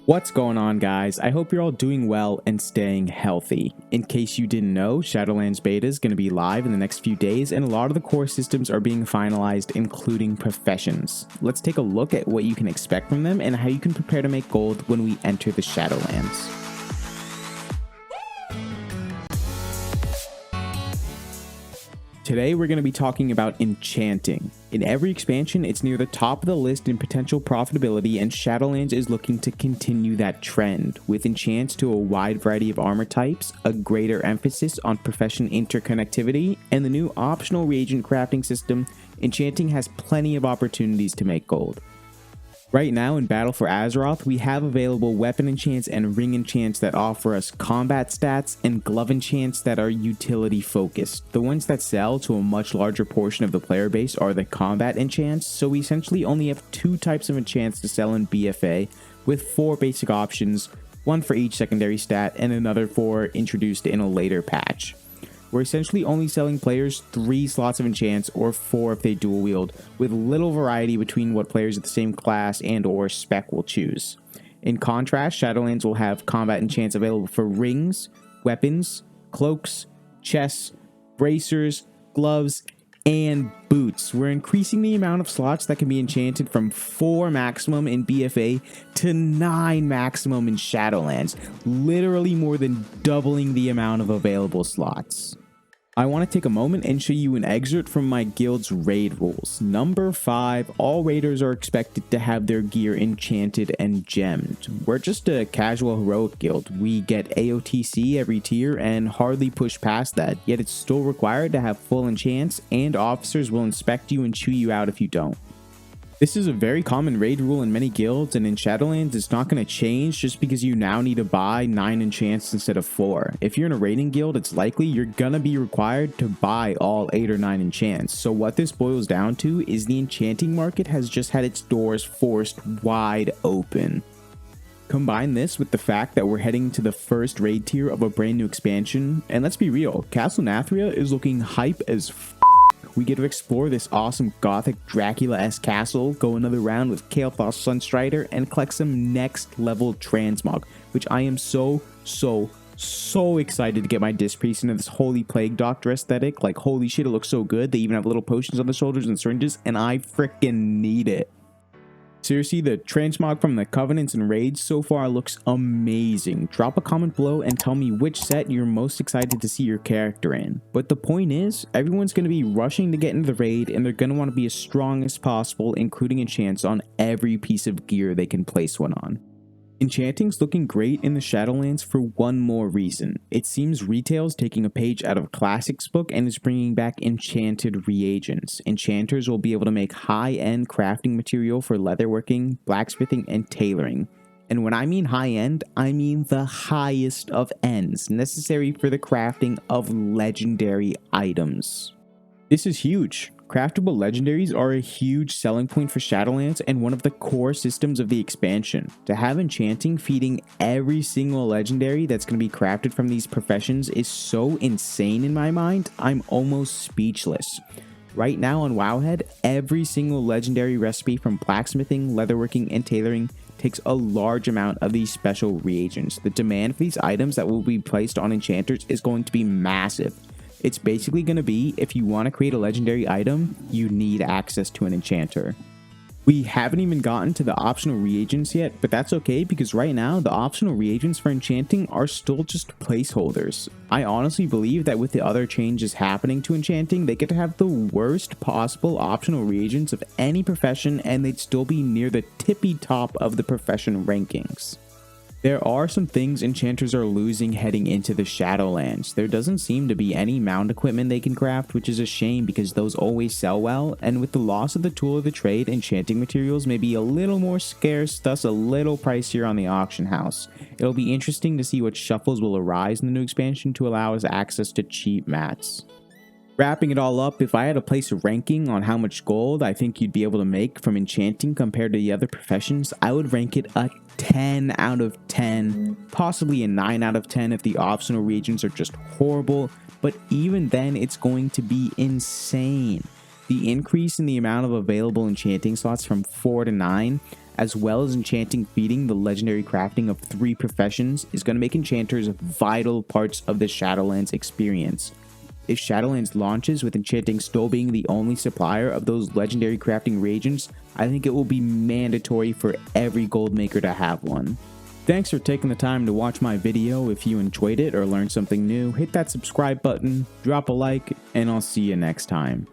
What's going on, guys? I hope you're all doing well and staying healthy. In case you didn't know, Shadowlands beta is going to be live in the next few days, and a lot of the core systems are being finalized, including professions. Let's take a look at what you can expect from them and how you can prepare to make gold when we enter the Shadowlands. Today we're going to be talking about Enchanting. In every expansion, it's near the top of the list in potential profitability, and Shadowlands is looking to continue that trend, with enchants to a wide variety of armor types, a greater emphasis on profession interconnectivity, and the new optional reagent crafting system. Enchanting has plenty of opportunities to make gold. Right now in Battle for Azeroth, we have available weapon enchants and ring enchants that offer us combat stats, and glove enchants that are utility focused. The ones that sell to a much larger portion of the player base are the combat enchants, so we essentially only have two types of enchants to sell in BFA, with 4 basic options, one for each secondary stat and another for introduced in a later patch. We're essentially only selling players 3 slots of enchants, or 4 if they dual wield, with little variety between what players of the same class and or spec will choose. In contrast, Shadowlands will have combat enchants available for rings, weapons, cloaks, chests, bracers, gloves, and boots. We're increasing the amount of slots that can be enchanted from 4 maximum in BFA to 9 maximum in Shadowlands, literally more than doubling the amount of available slots. I want to take a moment and show you an excerpt from my guild's raid rules. Number 5, all raiders are expected to have their gear enchanted and gemmed. We're just a casual heroic guild. We get AOTC every tier and hardly push past that, yet it's still required to have full enchants, and officers will inspect you and chew you out if you don't. This is a very common raid rule in many guilds, and in Shadowlands it's not going to change just because you now need to buy 9 enchants instead of 4. If you're in a raiding guild, it's likely you're going to be required to buy all 8 or 9 enchants. So what this boils down to is the enchanting market has just had its doors forced wide open. Combine this with the fact that we're heading to the first raid tier of a brand new expansion, and let's be real, Castle Nathria is looking hype as we get to explore this awesome gothic Dracula-esque castle, go another round with Kael'thas Sunstrider, and collect some next level transmog, which I am so excited to get my Disc Priest into this Holy Plague Doctor aesthetic. Like, holy shit, it looks so good. They even have little potions on the shoulders and syringes, and I freaking need it. Seriously, the transmog from the Covenants and Raids so far looks amazing. Drop a comment below and tell me which set you're most excited to see your character in. But the point is, everyone's going to be rushing to get into the raid, and they're going to want to be as strong as possible, including enchants on every piece of gear they can place one on. Enchanting's looking great in the Shadowlands for one more reason. It seems retail's taking a page out of Classic's book and is bringing back enchanted reagents. Enchanters will be able to make high-end crafting material for leatherworking, blacksmithing, and tailoring. And when I mean high-end, I mean the highest of ends, necessary for the crafting of legendary items. This is huge. Craftable legendaries are a huge selling point for Shadowlands and one of the core systems of the expansion. To have enchanting feeding every single legendary that's going to be crafted from these professions is so insane in my mind, I'm almost speechless. Right now on Wowhead, every single legendary recipe from blacksmithing, leatherworking, and tailoring takes a large amount of these special reagents. The demand for these items that will be placed on enchanters is going to be massive. It's basically going to be, if you want to create a legendary item, you need access to an enchanter. We haven't even gotten to the optional reagents yet, but that's okay because right now the optional reagents for enchanting are still just placeholders. I honestly believe that with the other changes happening to enchanting, they get to have the worst possible optional reagents of any profession, and they'd still be near the tippy top of the profession rankings. There are some things enchanters are losing heading into the Shadowlands. There doesn't seem to be any mount equipment they can craft, which is a shame because those always sell well, and with the loss of the tool of the trade, enchanting materials may be a little more scarce, thus a little pricier on the auction house. It'll be interesting to see what shuffles will arise in the new expansion to allow us access to cheap mats. Wrapping it all up, if I had to place a ranking on how much gold I think you'd be able to make from enchanting compared to the other professions, I would rank it a 10 out of 10, possibly a 9 out of 10 if the optional reagents are just horrible, but even then it's going to be insane. The increase in the amount of available enchanting slots from 4 to 9 as well as enchanting feeding the legendary crafting of 3 professions, is going to make enchanters vital parts of the Shadowlands experience. If Shadowlands launches with enchanting still being the only supplier of those legendary crafting reagents, I think it will be mandatory for every gold maker to have one. Thanks for taking the time to watch my video. If you enjoyed it or learned something new, hit that subscribe button, drop a like, and I'll see you next time.